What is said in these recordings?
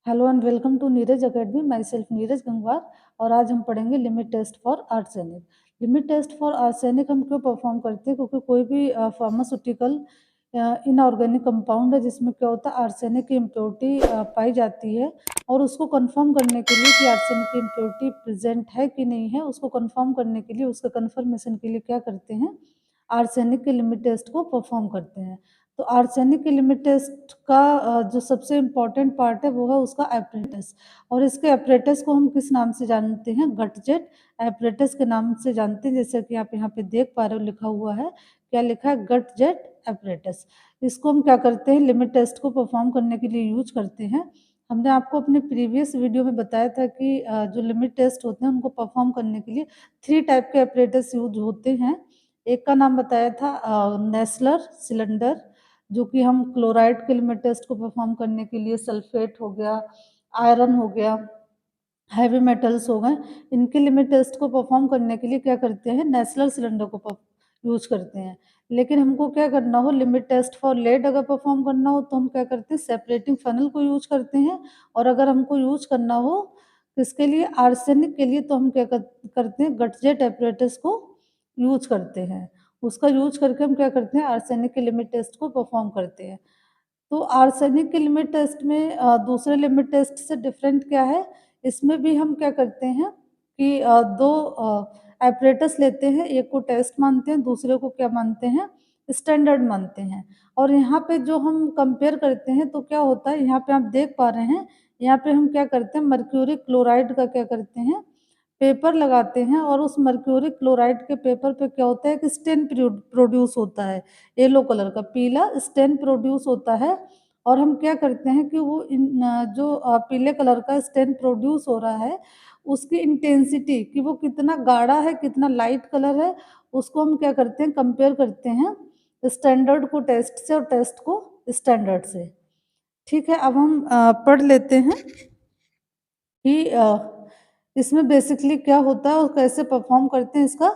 Hello and welcome to Neeraj academy. Myself Neeraj Gangwar और आज हम पढ़ेंगे limit test for arsenic. Limit test for arsenic हम क्यों परफॉर्म करते हैं? क्योंकि कोई भी फार्मास्यूटिकल इनऑर्गेनिक कंपाउंड है जिसमें क्या होता है, आर्सेनिक की इम्प्योरिटी पाई जाती है और उसको कंफर्म करने के लिए कि आर्सेनिक की इम्प्योरिटी प्रेजेंट है कि नहीं है, उसको कंफर्म करने के लिए, उसके कंफर्मेशन के लिए क्या करते हैं, आर्सेनिक के लिमिट टेस्ट को परफॉर्म करते हैं। तो आर्सेनिक के लिमिट टेस्ट का जो सबसे इम्पॉर्टेंट पार्ट है वो है उसका एपरेटस। और इसके एपरेटस को हम किस नाम से जानते हैं? गटजेट एपरेटस के नाम से जानते हैं। जैसे कि आप यहाँ पे देख पा रहे हो, लिखा हुआ है, क्या लिखा है? गटजेट एपरेटस। इसको हम क्या करते हैं? लिमिट टेस्ट को परफॉर्म करने के लिए यूज करते हैं। हमने आपको अपने प्रीवियस वीडियो में बताया था कि जो लिमिट टेस्ट होते हैं उनको परफॉर्म करने के लिए 3 टाइप के एपरेटस यूज होते हैं। एक का नाम बताया था नेस्लर सिलेंडर, जो कि हम क्लोराइड के लिमिट टेस्ट को परफॉर्म करने के लिए, सल्फेट हो गया, आयरन हो गया, हैवी मेटल्स हो गए, इनके लिमिट टेस्ट को परफॉर्म करने के लिए क्या करते हैं? नेस्लर सिलेंडर को यूज करते हैं। लेकिन हमको क्या करना हो, लिमिट टेस्ट फॉर लेड अगर परफॉर्म करना हो तो हम क्या करते हैं? सेपरेटिंग फनल को यूज करते हैं। और अगर हमको यूज करना हो किसके लिए? आर्सेनिक के लिए, तो हम क्या करते हैं? गटजेट एपरेटस को यूज करते हैं। उसका यूज करके हम क्या करते हैं? आर्सेनिक के लिमिट टेस्ट को परफॉर्म करते हैं। तो आर्सेनिक के लिमिट टेस्ट में दूसरे लिमिट टेस्ट से डिफरेंट क्या है? इसमें भी हम क्या करते हैं कि दो एपरेटस लेते हैं, एक को टेस्ट मानते हैं, दूसरे को क्या मानते हैं? स्टैंडर्ड मानते हैं। और यहाँ पे जो हम कंपेयर करते हैं तो क्या होता है, यहाँ पे आप देख पा रहे हैं, यहाँ पे हम क्या करते हैं? मर्क्यूरी क्लोराइड का क्या करते हैं? पेपर लगाते हैं। और उस मर्क्यूरी क्लोराइड के पेपर पे क्या होता है? कि स्टेन प्रोड्यूस होता है, येलो कलर का पीला स्टेन प्रोड्यूस होता है। और हम क्या करते हैं कि वो जो पीले कलर का स्टेन प्रोड्यूस हो रहा है, उसकी इंटेंसिटी कि वो कितना गाढ़ा है, कितना लाइट कलर है, उसको हम क्या करते हैं? कंपेयर करते हैं स्टैंडर्ड को टेस्ट से और टेस्ट को स्टैंडर्ड से। ठीक है, अब हम पढ़ लेते हैं कि इसमें बेसिकली क्या होता है और कैसे परफॉर्म करते हैं, इसका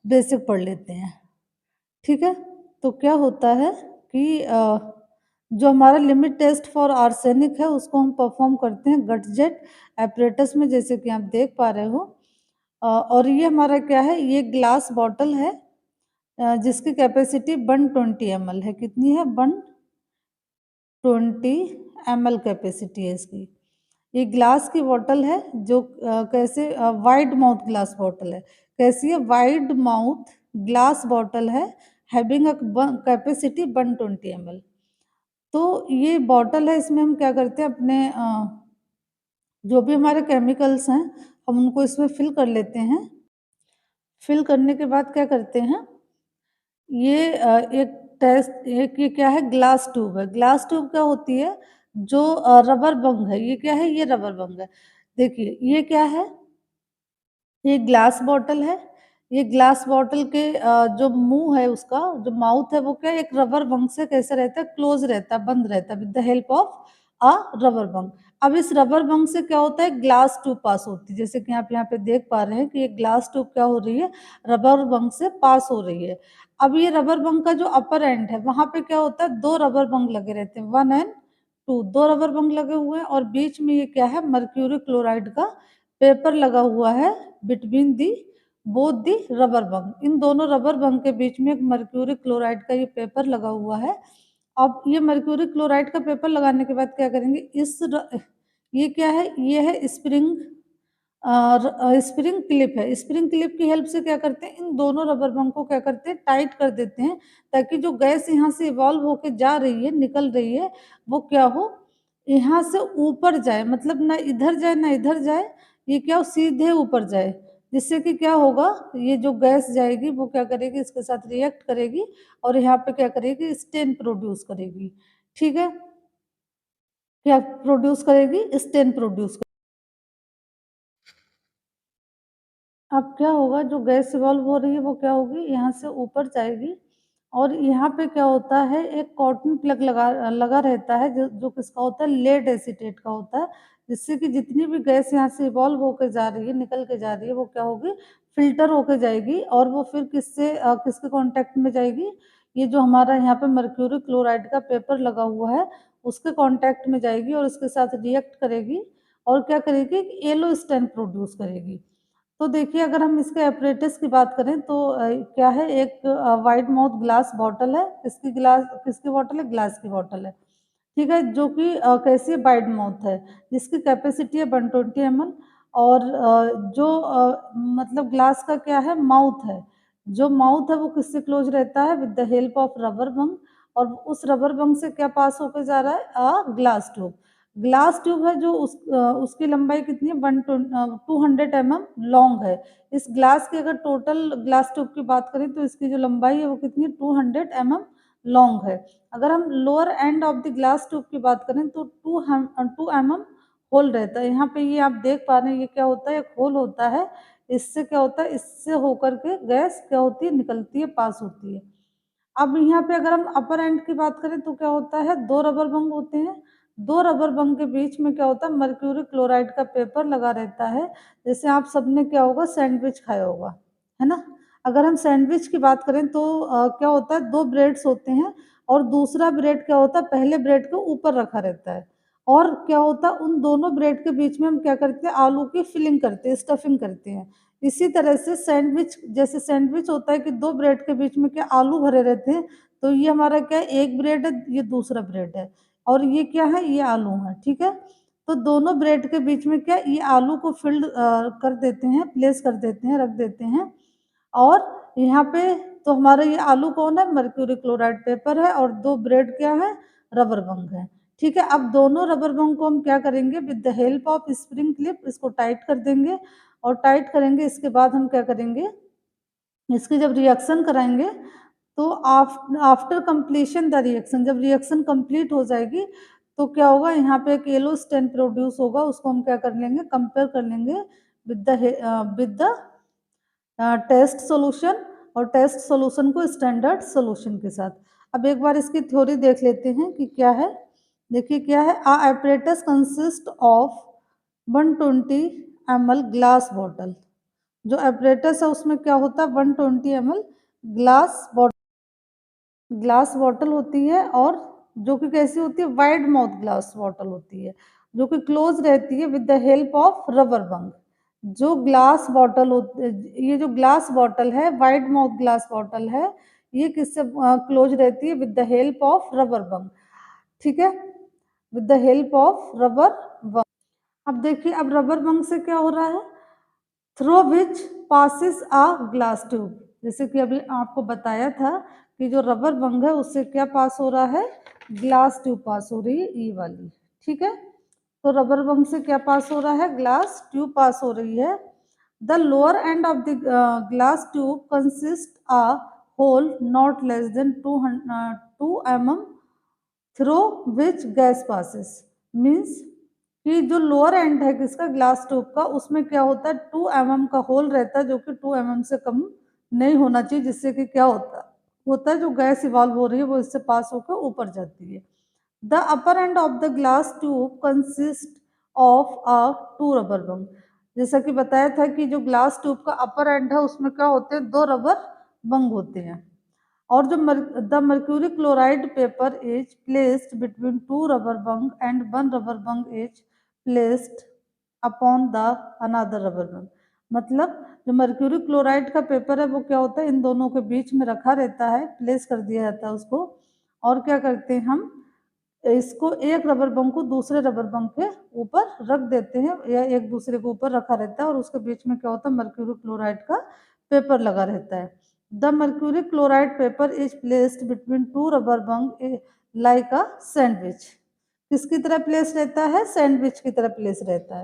बेसिक पढ़ लेते हैं। ठीक है, तो क्या होता है कि जो हमारा लिमिट टेस्ट फॉर आर्सेनिक है उसको हम परफॉर्म करते हैं गटजेट एपरेटस में, जैसे कि आप देख पा रहे हो। और ये हमारा क्या है? ये ग्लास बॉटल है जिसकी कैपेसिटी 120 ml है। कितनी है? 120 ml कैपेसिटी है इसकी। ये ग्लास की बॉटल है जो कैसे वाइड माउथ ग्लास बॉटल है। कैसी है? वाइड माउथ ग्लास बॉटल है, हैविंग अ कैपेसिटी 120 ml। तो ये बॉटल है, इसमें हम क्या करते हैं? अपने जो भी हमारे केमिकल्स हैं हम उनको इसमें फिल कर लेते हैं। फिल करने के बाद क्या करते हैं? ये एक टेस्ट, एक ये क्या है? ग्लास ट्यूब है। ग्लास ट्यूब क्या होती है? जो रबर बंग है, ये क्या है? ये रबर बंग है। देखिए ये क्या है? ये ग्लास बॉटल है। ये ग्लास बॉटल के जो मुंह है, उसका जो माउथ है वो क्या है? एक रबर बंग से कैसे रहता है? क्लोज रहता है, बंद रहता है with the help of a rubber बंग। अब इस रबर बंग से क्या होता है? ग्लास ट्यूब पास होती है। जैसे कि आप यहाँ पे देख पा रहे हैं कि ये ग्लास ट्यूब क्या हो रही है? रबर बंग से पास हो रही है। अब ये रबर बंग का जो अपर एंड है वहां पे क्या होता है? दो रबर बंग लगे रहते हैं, 1 and 2, दो रबर बंग लगे हुए हैं। और बीच में ये क्या है? मर्क्यूरी क्लोराइड का पेपर लगा हुआ है between the both the rubber बंग। इन दोनों रबर बंग के बीच में एक मर्क्यूरी क्लोराइड का ये पेपर लगा हुआ है। अब ये मर्क्यूरी क्लोराइड का पेपर लगाने के बाद क्या करेंगे? ये क्या है? ये है स्प्रिंग, स्प्रिंग क्लिप है। स्प्रिंग क्लिप की हेल्प से क्या करते हैं? इन दोनों रबर बंग को क्या करते हैं? टाइट कर देते हैं, ताकि जो गैस यहाँ से इवॉल्व होके जा रही है, निकल रही है, वो क्या हो? यहाँ से ऊपर जाए, मतलब ना इधर जाए ना इधर जाए, ये क्या हो? सीधे ऊपर जाए। जिससे कि क्या होगा? ये जो गैस जाएगी वो क्या करेगी? इसके साथ रिएक्ट करेगी और यहाँ पे क्या करेगी? स्टेन प्रोड्यूस करेगी। ठीक है, क्या प्रोड्यूस करेगी? Stain produce. अब क्या होगा? जो गैस इवॉल्व हो रही है वो क्या होगी? यहाँ से ऊपर जाएगी। और यहाँ पे क्या होता है? एक कॉटन प्लग लगा लगा रहता है, जो किसका होता है? लेड एसीटेट का होता है। जिससे कि जितनी भी गैस यहाँ से इवॉल्व होकर जा रही है, निकल के जा रही है, वो क्या होगी? फिल्टर होकर जाएगी। और वो फिर किसके कांटेक्ट में जाएगी? ये जो हमारा यहाँ पे मर्क्यूरी क्लोराइड का पेपर लगा हुआ है उसके कांटेक्ट में जाएगी और उसके साथ रिएक्ट करेगी और क्या करेगी, येलो स्टेन प्रोड्यूस करेगी। तो देखिए अगर हम इसके एपरेटस की बात करें तो क्या है, एक वाइड माउथ ग्लास बॉटल है। किसकी बॉटल है? ग्लास की बॉटल है, ठीक है, जो कि कैसी वाइड माउथ है, जिसकी कैपेसिटी है 120 ml। और जो मतलब ग्लास का क्या है, माउथ है, जो माउथ है वो किससे क्लोज रहता है? With the help of rubber बंग। और उस रबर बंग से क्या पास होकर जा रहा है? Glass tube. ग्लास ट्यूब है जो उसकी लंबाई कितनी है? 200 mm लॉन्ग है। इस ग्लास की अगर टोटल ग्लास ट्यूब की बात करें तो इसकी जो लंबाई है वो कितनी है? 200 mm लॉन्ग है। अगर हम lower end of the glass tube की बात करें तो 2 mm होल रहता है। यहाँ पे ये आप देख पा रहे हैं, ये क्या होता है? एक होल होता है। इससे क्या होता है? इससे होकर के गैस क्या होती है? निकलती है, पास होती है। अब यहाँ पे अगर हम अपर एंड की बात करें तो क्या होता है? 2 रबर बंग होते हैं। 2 रबर बंग के बीच में क्या होता है? मर्क्यूरी क्लोराइड का पेपर लगा रहता है। जैसे आप सबने क्या होगा, सैंडविच खाया होगा, है ना? अगर हम सैंडविच की बात करें तो क्या होता है? 2 ब्रेड्स होते हैं और दूसरा ब्रेड क्या होता है? पहले ब्रेड के ऊपर रखा रहता है। और क्या होता है? उन दोनों ब्रेड के बीच में हम क्या करते हैं? आलू की फिलिंग करते हैं, स्टफिंग करते हैं। इसी तरह से सैंडविच, जैसे सैंडविच होता है कि 2 ब्रेड के बीच में क्या आलू भरे रहते हैं, तो ये हमारा क्या है? एक ब्रेड है, ये दूसरा ब्रेड है, और ये क्या है? ये आलू है, ठीक है। तो दोनों ब्रेड के बीच में क्या, ये आलू को फिल्ड कर देते हैं, प्लेस कर देते हैं, रख देते हैं। और यहाँ पे तो हमारा ये आलू कौन है? मर्क्यूरी क्लोराइड पेपर है, और 2 ब्रेड क्या है? रबर बंग है, ठीक है। अब दोनों रबर बंग को हम क्या करेंगे? With the help of spring clip इसको टाइट कर देंगे। और टाइट करेंगे, इसके बाद हम क्या करेंगे? इसकी जब रिएक्शन कराएंगे तो आफ्टर कंप्लीशन द रिएक्शन, जब रिएक्शन कंप्लीट हो जाएगी तो क्या होगा? यहाँ पे एक येलो स्टेन प्रोड्यूस होगा, उसको हम क्या कर लेंगे? कंपेयर कर लेंगे विद द टेस्ट सॉल्यूशन, और टेस्ट सॉल्यूशन को स्टैंडर्ड सॉल्यूशन के साथ। अब एक बार इसकी थ्योरी देख लेते हैं कि क्या है। देखिए क्या है, a apparatus consist of 120 ml glass bottle. जो एपरेटस है उसमें क्या होता है? 120 ml ग्लास बॉटल होती है, और जो कि कैसी होती है? वाइड माउथ ग्लास बॉटल होती है, जो कि क्लोज रहती है with the help of rubber बंग। जो ग्लास बॉटल ये जो ग्लास बॉटल है, वाइड माउथ ग्लास बॉटल है, ये किससे क्लोज रहती है? With the help of rubber बंग, ठीक है, with the help of rubber बंग। अब देखिए, अब रबर बंग से क्या हो रहा है? Through which passes a glass tube. जैसे कि अभी आपको बताया था कि जो रबर बंग है उससे क्या पास हो रहा है? ग्लास ट्यूब पास हो रही है, ई वाली, ठीक है। तो रबर बंग से क्या पास हो रहा है? ग्लास ट्यूब पास हो रही है। The lower end of the glass tube consist a hole not less than 2 mm through which gas passes. Means कि जो लोअर एंड है किसका? ग्लास ट्यूब का, उसमें क्या होता है? 2 mm का होल रहता है, जो कि 2 mm से कम नहीं होना चाहिए, जिससे कि क्या होता है जो गैस इवॉल्व हो रही है वो इससे पास होकर ऊपर जाती है। The upper and of the glass tube consist of a 2 rubber बंग। जैसा कि बताया था कि जो ग्लास ट्यूब का अपर एंड है उसमें क्या होते हैं? 2 रबर बंग होते हैं। और जो the mercury chloride paper is placed between 2 rubber Bang and 1 rubber Bang is placed upon the another rubber बंग। मतलब जो मर्क्यूरी क्लोराइड का पेपर है वो क्या होता है? इन दोनों के बीच में रखा रहता है, प्लेस कर दिया जाता है उसको। और क्या करते हैं हम? इसको एक रबर बंग को दूसरे रबर बंग के ऊपर रख देते हैं, या एक दूसरे के ऊपर रखा रहता है, और उसके बीच में क्या होता है? मर्क्यूरी क्लोराइड का पेपर लगा रहता है। The mercury chloride paper is placed between 2 rubber Bang like a sandwich. किसकी तरह प्लेस रहता है? सैंडविच की तरह प्लेस रहता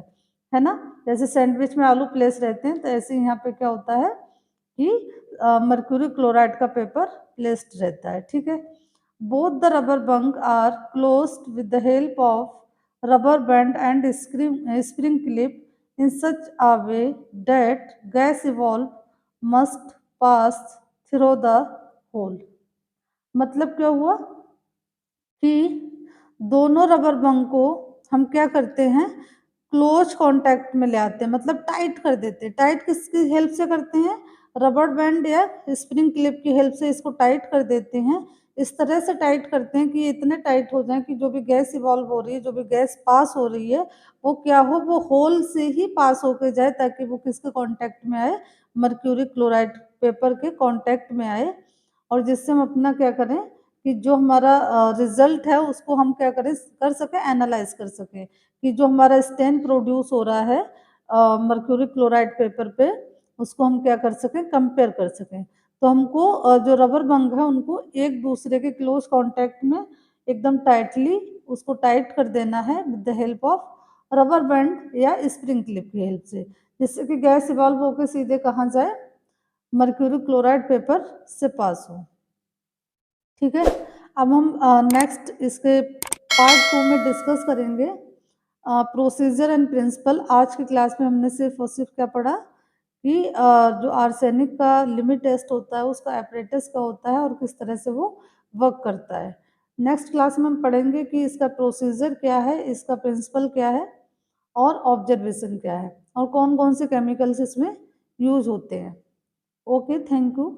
है ना? जैसे सैंडविच में आलू प्लेस रहते हैं, तो ऐसे यहाँ पे क्या होता है कि मर्क्यूरी क्लोराइड का पेपर प्लेस्ड रहता है, ठीक है। Both the rubber bung are closed with the help of rubber band and spring clip in such a way that gas evolve must pass through the hole। मतलब क्या हुआ कि दोनों रबर बंग को हम क्या करते हैं? क्लोज कांटेक्ट में ले आते हैं, मतलब टाइट कर देते हैं। टाइट किसकी हेल्प से करते हैं? रबर बैंड या स्प्रिंग क्लिप की हेल्प से इसको टाइट कर देते हैं। इस तरह से टाइट करते हैं कि ये इतने टाइट हो जाएं कि जो भी गैस इवॉल्व हो रही है, जो भी गैस पास हो रही है, वो क्या हो, वो होल से ही पास होके जाए, ताकि वो किसके कांटेक्ट में आए, मर्क्यूरी क्लोराइड पेपर के कांटेक्ट में आए, और जिससे हम अपना क्या करें कि जो हमारा रिजल्ट है उसको हम क्या करें कर सके, एनालाइज कर सके कि जो हमारा स्टेन प्रोड्यूस हो रहा है मर्क्यूरी क्लोराइड पेपर पे, उसको हम क्या कर सकें, कंपेयर कर सकें। तो हमको जो रबर बंग है उनको एक दूसरे के क्लोज कांटेक्ट में एकदम टाइटली उसको टाइट कर देना है with the help of rubber band या स्प्रिंग क्लिप की हेल्प से, जिससे कि गैस इवॉल्व होकर सीधे कहाँ जाए, मर्क्यूरी क्लोराइड पेपर से पास हो। ठीक है, अब हम नेक्स्ट इसके पार्ट 2 में डिस्कस करेंगे प्रोसीजर एंड प्रिंसिपल। आज की क्लास में हमने सिर्फ और सिर्फ क्या पढ़ा कि जो आर्सेनिक का लिमिट टेस्ट होता है उसका एपरेटस क्या होता है और किस तरह से वो वर्क करता है। नेक्स्ट क्लास में हम पढ़ेंगे कि इसका प्रोसीजर क्या है, इसका प्रिंसिपल क्या है और ऑब्जर्वेशन क्या है, और कौन कौन से केमिकल्स इसमें यूज होते हैं। Okay, thank you.